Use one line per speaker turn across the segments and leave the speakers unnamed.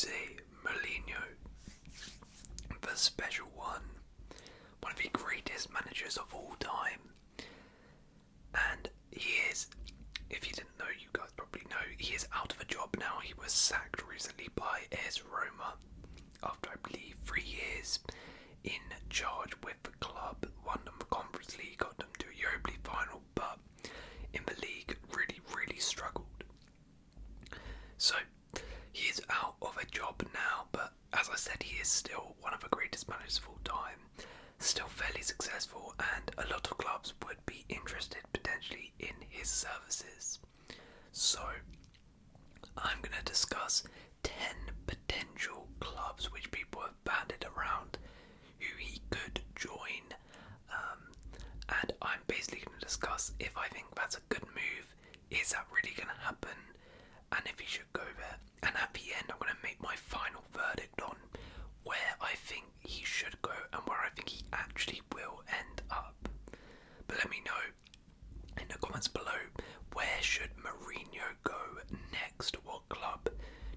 Jose Mourinho, the special one of the greatest managers of all time. And he is, if you didn't know, you guys probably know, he is out of a job now. He was sacked recently by AS Roma after, I believe, 3 years in charge with the club. Won them the Conference League, got them to a Europa League final, but in the league really struggled. So he is out of a job now, but as I said, he is still one of the greatest managers of all time, still fairly successful, and a lot of clubs would be interested potentially in his services. So I'm going to discuss 10 potential clubs which people have banded around who he could join, and I'm basically going to discuss if I think that's a good move, is that really going to happen, and if he should go there. And at the end I'm going to make my final verdict on where I think he should go and where I think he actually will end up. But let me know in the comments below, where should Mourinho go next? What club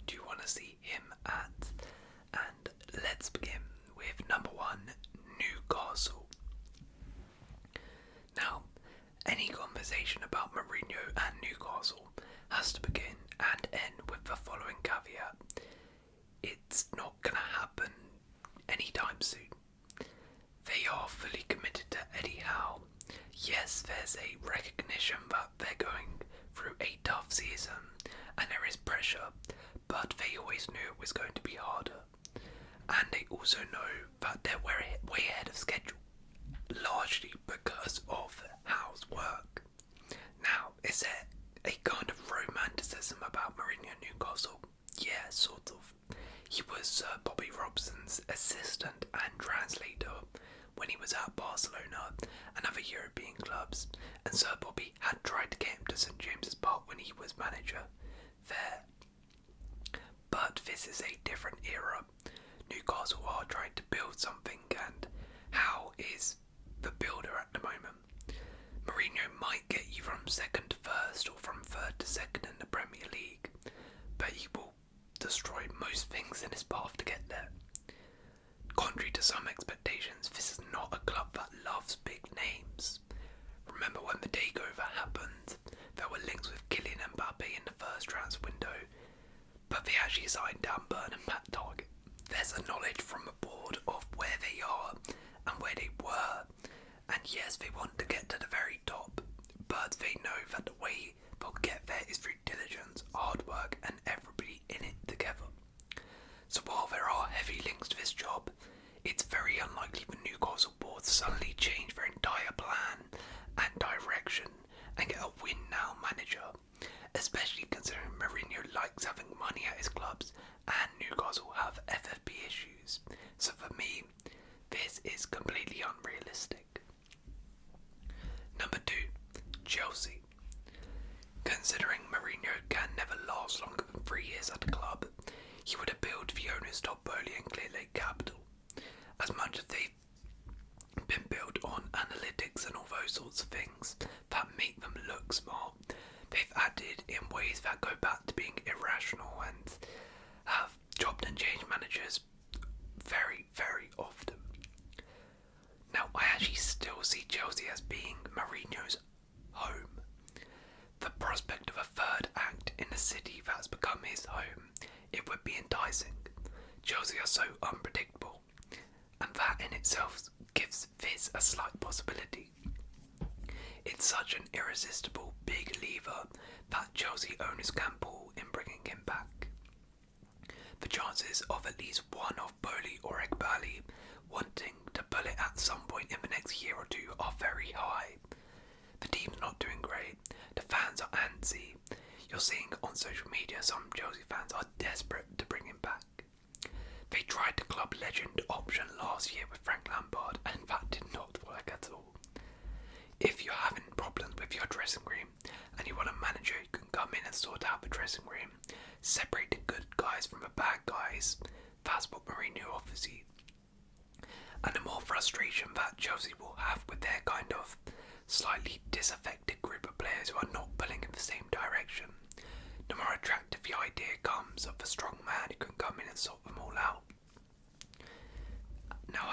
do you want to see him at? And let's begin with number 1, Newcastle. Now, any conversation about Mourinho and Newcastle has to begin and end with the following caveat. It's not going to happen anytime soon. They are fully committed to Eddie Howe. Yes, there's a recognition that they're going through a tough season and there is pressure, but they always knew it was going to be harder. And they also know that they're way ahead of schedule, largely because of Howe's work. Now, is there a kind of romanticism about Mourinho and Newcastle? Yeah, sort of. He was Bobby Robson's assistant and translator when he was at Barcelona and other European clubs, and Sir Bobby had tried to get him to St James's Park when he was manager there. But this is a different era. Newcastle are trying to build something, and Howe is the builder at the moment. Mourinho might get you from second to first or from third to second in the Premier League, but he will destroy most things in his path to get there. Contrary to some expectations, this is not a club that loves big names. Remember when the takeover happened, there were links with Kylian Mbappe in the first transfer window, but they actually signed Dan Burn and Matt Target. There's a knowledge from the board of where they are and where they were, and yes, they want to get to the very top, but they know that the way they'll get there is through diligence, hard work, and everybody in it together. So while there are heavy links to this job, it's very unlikely the Newcastle board suddenly change their entire plan and direction and get a win-now manager, especially considering Mourinho likes having money at his clubs and Newcastle have FFP issues. So for me, this is completely unrealistic. Number 2, Chelsea. Considering Mourinho can never last longer than 3 years at a club, he would appeal to the owners Todd Boehly and Clearlake Capital. As much as they've been built on analytics and all those sorts of things that make them look smart, they've added in ways that go back to being irrational and have chopped and changed managers very often. Now, I actually still see Chelsea as being Mourinho's home. The prospect of a third act in a city that's become his home, it would be enticing. Chelsea are so unpredictable, and that in itself gives this a slight possibility. It's such an irresistible big lever that Chelsea owners can pull in bringing him back. The chances of at least one of Boehly or Egbali wanting to pull it at some point in the next year or two are very high. The team's not doing great, the fans are antsy. You're seeing on social media some Chelsea fans are desperate to bring him back. They tried the club legend option last year with Frank Lampard and that did not work at all. If you're having problems with your dressing room and you want a manager who can come in and sort out the dressing room, separate the good guys from the bad guys, that's what Mourinho offers you. And the more frustration that Chelsea will have with their kind of slightly disaffected group of players who are not pulling in the same direction, the more attractive the idea comes of a strong man who can come in and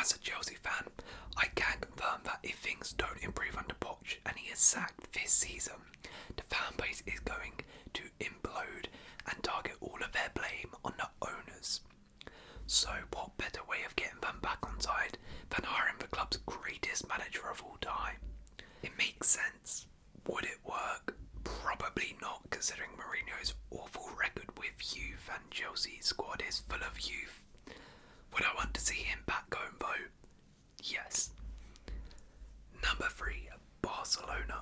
as a Chelsea fan, I can confirm that if things don't improve under Poch and he is sacked this season, the fan base is going to implode and target all of their blame on the owners. So what better way of getting them back on side than hiring the club's greatest manager of all time? It makes sense. Would it work? Probably not, considering Mourinho's awful record with youth and Chelsea's squad is full of youth. Would I want to see him back home though? Yes. Number 3, Barcelona.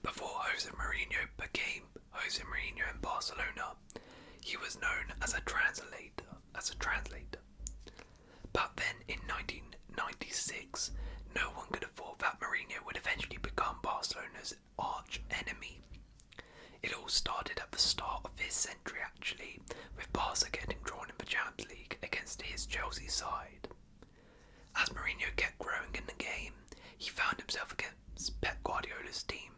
Before Jose Mourinho became Jose Mourinho in Barcelona, he was known as a translator. But then in 1996, no one could have thought that Mourinho would eventually become Barcelona's arch enemy. It all started at the start of this century actually, with Barca getting drawn in the Champions League against his Chelsea side. As Mourinho kept growing in the game, he found himself against Pep Guardiola's team,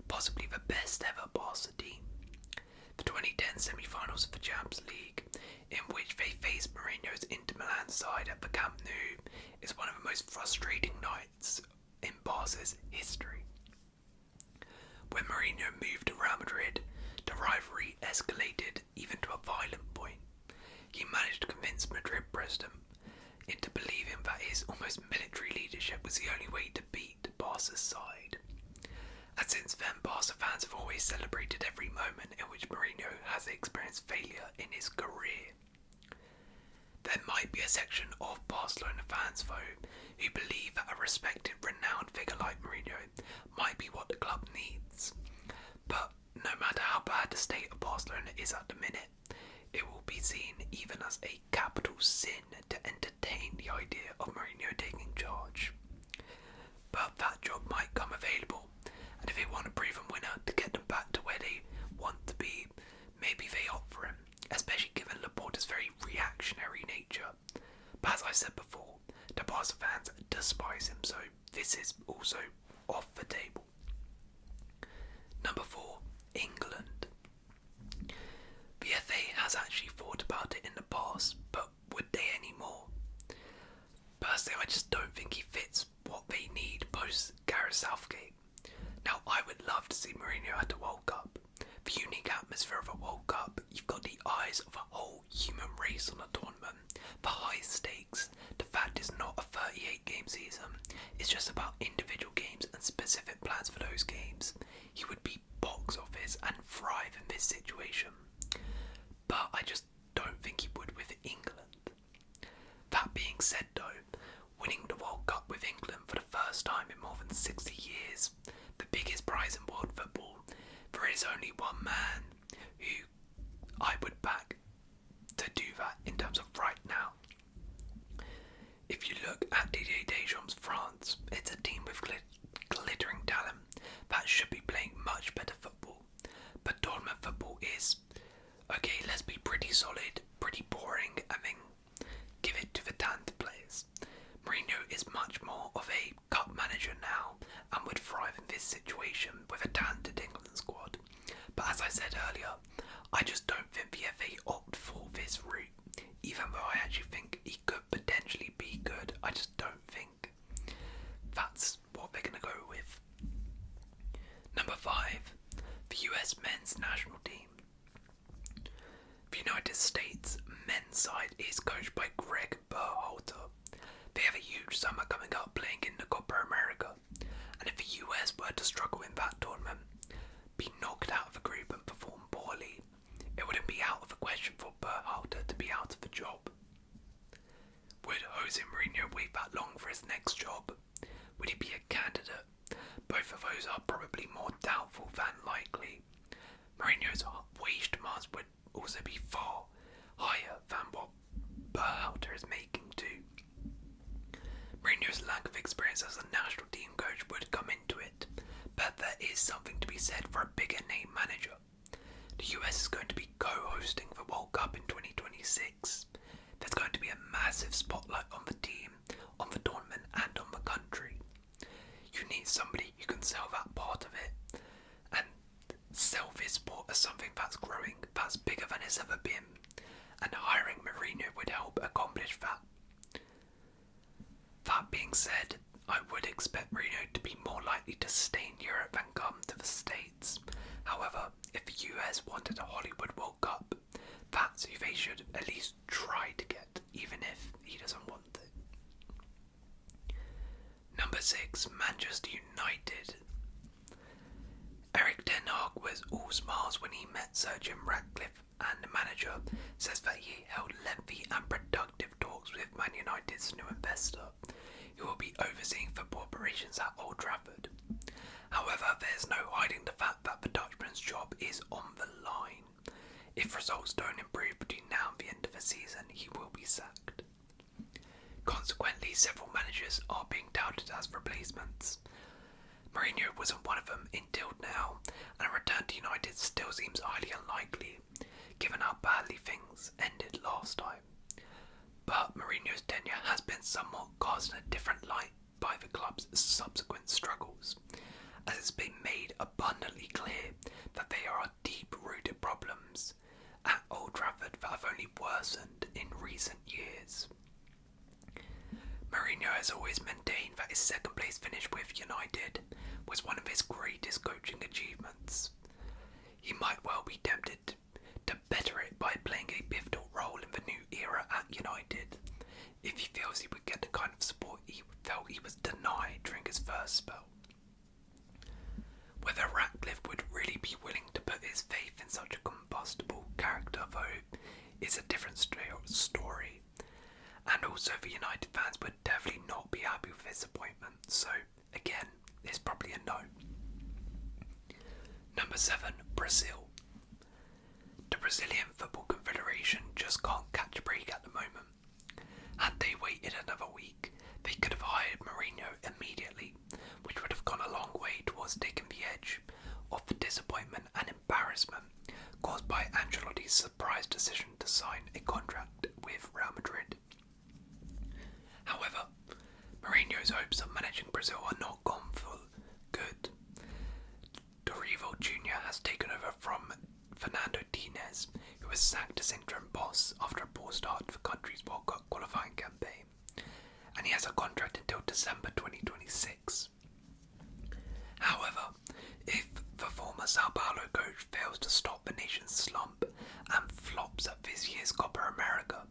possibly the best ever Barca team. The 2010 semi-finals of the Champions League, in which they faced Mourinho's Inter Milan side at the Camp Nou, is one of the most frustrating nights in Barca's history. When Mourinho moved to Real Madrid, the rivalry escalated even to a violent point. He managed to convince Madrid president into believing that his almost military leadership was the only way to beat Barca's side. And since then, Barca fans have always celebrated every moment in which Mourinho has experienced failure in his career. There might be a section of Barcelona fans, though, who believe that a respected, renowned figure like Mourinho might be what the club needs. But no matter how bad the state of Barcelona is at the minute, it will be seen even as a capital sin to entertain the idea of Mourinho taking charge. But that job might come available, and if they want a proven winner to get them back to where they want to be, maybe they opt for him, especially given Laporta's very reactionary nature. But as I said before, the Barca fans despise him, so this is also off the table. Number 4, England. The FA has actually thought about it in the past, but would they anymore? Personally, I just don't think he fits what they need post Gareth Southgate. Now, I would love to see Mourinho at a World Cup. The unique atmosphere of a World Cup, you've got the eyes of a whole human race on a tournament, the high stakes, the fact it's not a 38-game season, it's just about individual games and specific plans for those games. He would be box office and thrive in this situation. But I just don't think he would with England. That being said though, winning the World Cup with England for the first time in more than 60 years, the biggest prize in world football, there is only one man who I would back to do that in terms of right now. If you look at Didier Deschamps' France, it's a team with glittering talent that should be playing much better football. But tournament football is, okay, let's be pretty solid, pretty boring, and then give it to the talented players. Mourinho is much more of a cup manager now and would thrive in this situation with a talented England squad. But as I said earlier, I just don't think the FA opt for this route, even though I actually think he could potentially be good. I just don't think that's what they're going to go with. Number 5, the US men's national team. The United States men's side is coached by Greg Berhalter. They have a huge summer coming up playing in the Copa America, and if the US were to struggle in that tournament, be knocked out of the group and perform poorly, it wouldn't be out of the question for Berhalter to be out of the job. Would Jose Mourinho wait that long for his next job? Would he be a candidate? Both of those are probably more doubtful than likely. Mourinho's wage demands would also be far higher than what Berhalter is making too. Mourinho's lack of experience as a national team coach would come into it, but there is something to be said for a bigger name manager. The US is going to be co-hosting the World Cup in 2026. There's going to be a massive spotlight on the team, on the tournament and on the country. You need somebody who can sell that part of it and sell this sport as something that's growing, that's bigger than it's ever been, and hiring Mourinho would help accomplish that. That being said, I would expect Mourinho to be more likely to stay in Europe than come to the States. However, if the US wanted a Hollywood World Cup, that's who they should at least try to get, even if he doesn't want it. Number 6, Manchester United. Eric Ten Hag was all smiles when he met Sir Jim Ratcliffe, and the manager says that he held lengthy and productive talks with Man United's new investor, who will be overseeing football operations at Old Trafford. However, there's no hiding the fact that the Dutchman's job is on the line. If results don't improve between now and the end of the season, he will be sacked. Consequently, several managers are being touted as replacements. Mourinho wasn't one of them until now, and a return to United still seems highly unlikely, given how badly things ended last time. But Mourinho's tenure has been somewhat cast in a different light by the club's subsequent struggles, as it's been made abundantly clear that there are deep-rooted problems at Old Trafford that have only worsened in recent years. Mourinho has always maintained that his second-place finish with United was one of his greatest coaching achievements. He might well be tempted to better it by playing a pivotal role in the new era at United, if he feels he would get the kind of support he felt he was denied during his first spell. Whether Ratcliffe would really be willing to put his faith in such a combustible character, though, is a different story. And also the United fans would definitely not be happy with his appointment, so again, it's probably a no. Number 7, Brazil. The Brazilian Football Confederation just can't catch a break at the moment. Had they waited another week, they could have hired Mourinho immediately, which would have gone a long way towards taking the edge of the disappointment and embarrassment caused by Ancelotti's surprise decision to sign a contract with Real Madrid. However, Mourinho's hopes of managing Brazil are not gone for good. Dorival Jr. has taken over from Fernando Diniz, who was sacked as interim boss after a poor start to the country's World Cup qualifying campaign, and he has a contract until December 2026. However, if the former Sao Paulo coach fails to stop the nation's slump and flops at this year's Copa America,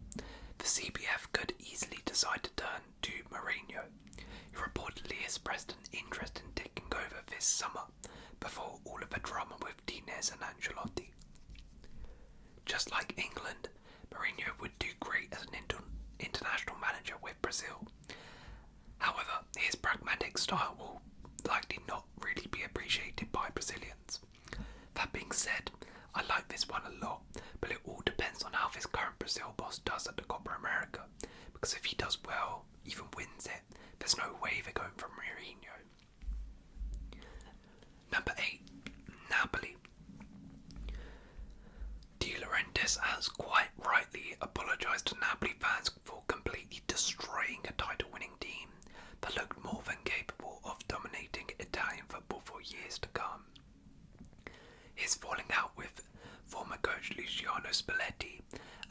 the CBF could easily decide to turn to Mourinho, who reportedly expressed an interest in taking over this summer before all of the drama with Diniz and Ancelotti. Just like England, Mourinho would do great as an international manager with Brazil. However, his pragmatic style will likely not really be appreciated by Brazilians. That being said, I like this one a lot, but it all depends on how this current Brazil boss does at the Copa America, because if he does well, even wins it, there's no way they're going for Mourinho. Number 8, Napoli. De Laurentiis has quite rightly apologised to Napoli fans for completely destroying a title-winning team that looked more than capable of dominating Italian football for years to come. His falling out with former coach Luciano Spalletti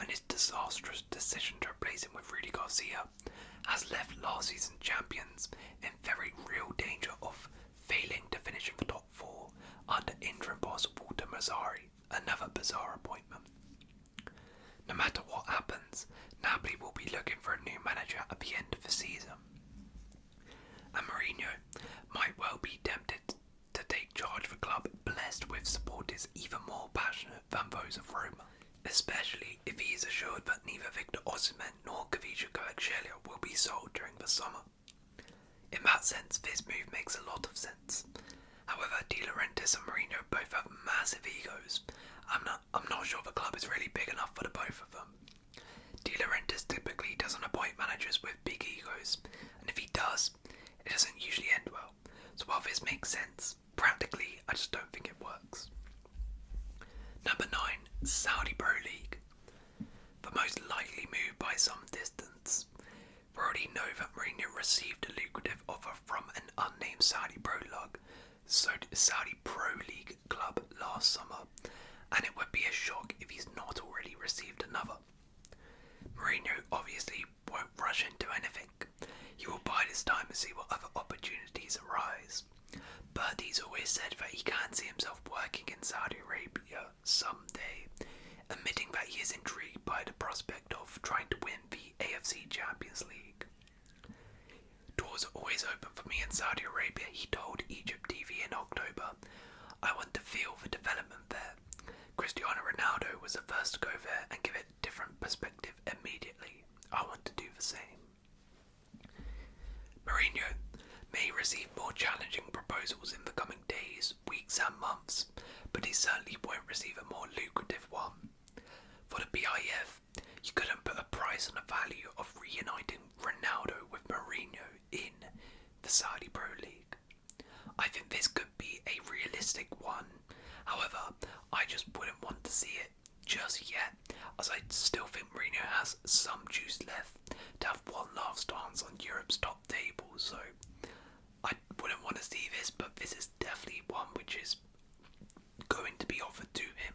and his disastrous decision to replace him with Rudy Garcia has left last season's champions in very real danger of failing to finish in the top 4 under interim boss Walter Mazzarri, another bizarre appointment. No matter what happens, Napoli will be looking for a new manager at the end of the season. And Mourinho might well be tempted to take charge of a club blessed with supporters even more passionate than those of Roma, especially if he is assured that neither Victor Osimhen nor Khvicha Kvaratskhelia will be sold during the summer. In that sense, this move makes a lot of sense. However, De Laurentiis and Mourinho both have massive egos. I'm not sure the club is really big enough for the both of them. De Laurentiis typically doesn't appoint managers with big egos, and if he does, it doesn't usually end well. So while this makes sense, practically I just don't think it works. Number 9, Saudi Pro League. The most likely move by some distance. We already know that Mourinho received a lucrative offer from an unnamed Saudi Pro League club last summer, and it would be a shock if he's not already received another. Mourinho obviously won't rush into anything. He will buy he's always said that he can see himself working in Saudi Arabia someday, admitting that he is intrigued by the prospect of trying to win the AFC Champions League. Doors are always open for me in Saudi Arabia, he told Egypt TV in October. I want to feel the development there. Cristiano Ronaldo was the first to go there and give it a different perspective immediately. I want to do the same. Mourinho may receive more challenging proposals in the coming days, weeks and months, but he certainly won't receive a more lucrative one. For the BIF, you couldn't put a price on the value of reuniting Ronaldo with Mourinho in the Saudi Pro League. I think this could be a realistic one. However, I just wouldn't want to see it just yet, as I still think Mourinho has some juice left to have one last dance on Europe's top table, so I wouldn't want to see this, but this is definitely one which is going to be offered to him.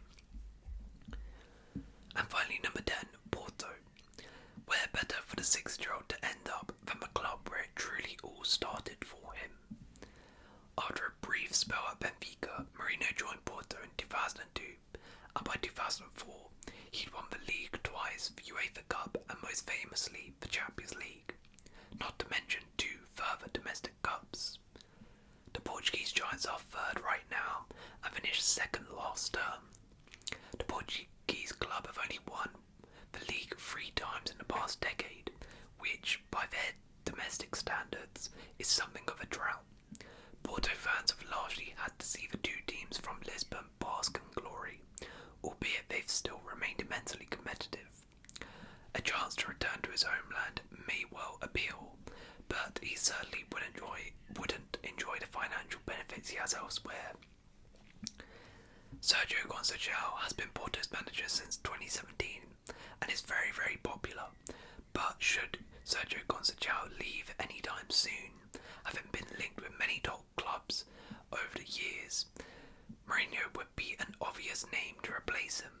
And finally, number 10, Porto. Where better for the 6-year-old to end up than the club where it truly all started for him? After a brief spell at Benfica, Mourinho joined Porto in 2002, and by 2004, he'd won the league twice, the UEFA Cup, and most famously, the Champions League, not to mention 2 further domestic cups. The Portuguese Giants are third right now, and finished second last term. The Portuguese club have only won the league 3 times in the past decade, which, by their domestic standards, is something of a drought. Porto fans have largely had to see the 2 teams from Lisbon bask in glory, albeit they've still remained immensely competitive. A chance to return to his homeland may well appeal, but he certainly wouldn't enjoy the financial benefits he has elsewhere. Sergio Conceição has been Porto's manager since 2017 and is very, very popular, but should Sergio Conceição leave anytime soon, having been linked with many top clubs over the years, Mourinho would be an obvious name to replace him.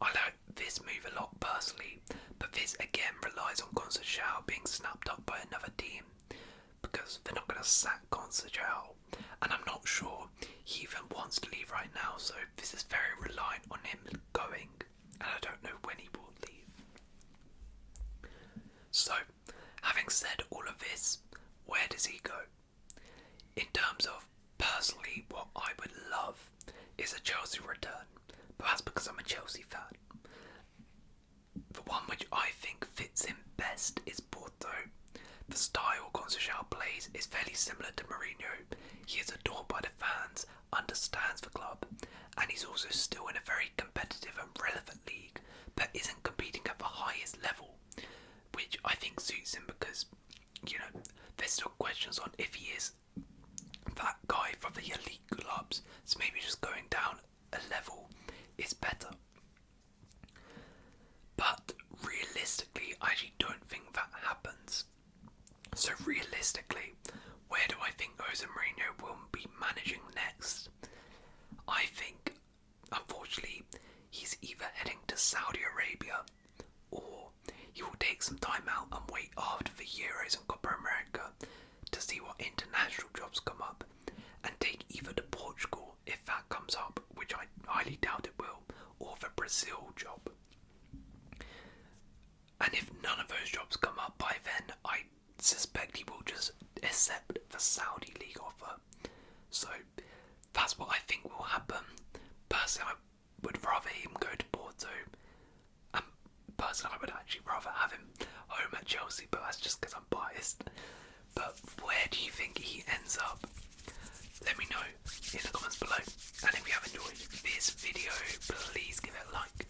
I like this move a lot personally, but this again relies on Conceição being snapped up by another team, because they're not going to sack Conceição, and I'm not sure he even wants to leave right now, so this is very reliant on him going, and I don't know when he will leave. So, having said all of this, where does he go? In terms of personally what I would love is a Chelsea return, but that's because I'm a Chelsea fan. The one which I think fits him best is Porto. The style Conceição plays is fairly similar to Mourinho. He is adored by the fans, understands the club, and he's also still in a very competitive and relevant league that isn't competing at the highest level, which I think suits him because, there's still questions on if he is that guy for the elite clubs, so maybe just going down a level is better. But realistically, I actually don't think that happens. So realistically, where do I think Jose Mourinho will be managing next? I think, unfortunately, he's either heading to Saudi Arabia, or he will take some time out and wait after the Euros and Copa America to see what international jobs come up, and take either the Portugal, if that comes up, which I highly doubt it will, or the Brazil job. And if none of those jobs come up by then, I suspect he will just accept the Saudi league offer. So that's what I think will happen. Personally, I would rather him go to Porto. Personally, I would actually rather have him home at Chelsea, but that's just because I'm biased. But where do you think he ends up? Let me know in the comments below. And if you have enjoyed this video, please give it a like.